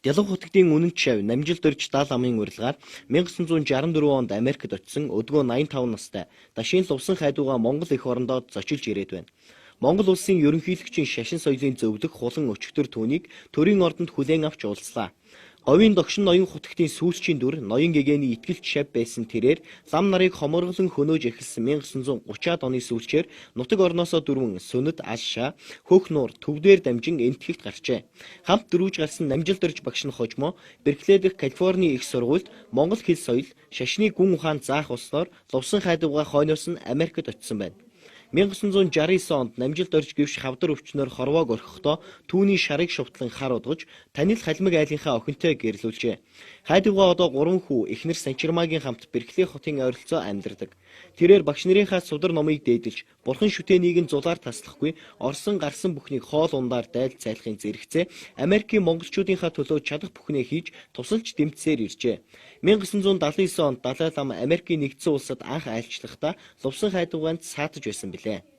Дэлгэн хутагтын үнэн чав намжилт өрж даал амын урилгаар 1964 онд Америкт очсон өдгөө 85 настай Дашин Лувсан хайдууга Монгол эх орондоо зочилж ирээд байна. Монгол улсын ерөнхийлөгчийн шашин соёлын зөвлөх хулан өчигдөр түүнийг төрийн ордонд хүлээн авч уулзлаа. Говийн догшин ноён хутагтын сүүлчийн дүр ноён гэгээний итгэлч шав байсан тэрээр лам нарыг хоморголон хөнөөж эхэлсэн 1930-ад оны сүүлчээр нутаг орноосоо дөрвөн Сүнэт, Алшаа, Хөх нуур төвдээр дамжин энтхэгт гарчээ. Хамт дөрвж гарсан намжилт өрж багш нь хожимо Берклей дэх Калифорни их сургуульд Монгол хэл соёл, шашны гүн ухаанд заах болсноор Лувсан хайдууга хойноос нь Америкт очсон байна. 1969 онд намжилт орж гівш хавдар өвчнөр хорвоог орхихдоо түүний шарыг шувтлан хар удгаж танил халимаг айлынхаа охинтой гэрлүүлжээ. Хайдууга одоо 3 хүү эхнэр Санчирмаагийн хамт Берклей хотын ойролцоо амьдардаг. Тэрээр багш нарынхаа судар номыг дээдэлж, бурхан шүтээнийг нь зулаар таслахгүй, орсон гарсан бүхнийг хоол ундаар daйл цайлахын зэрэгцээ Америкийн монголчуудынхаа төлөө чадах бүхнээ хийж тусалж дэмжсээр иржээ. 1979 онд Далай лам Америкийн нэгдсэн улсад анх айлчлахдаа Лувсан хайдуугаанд саатаж байсан билээ.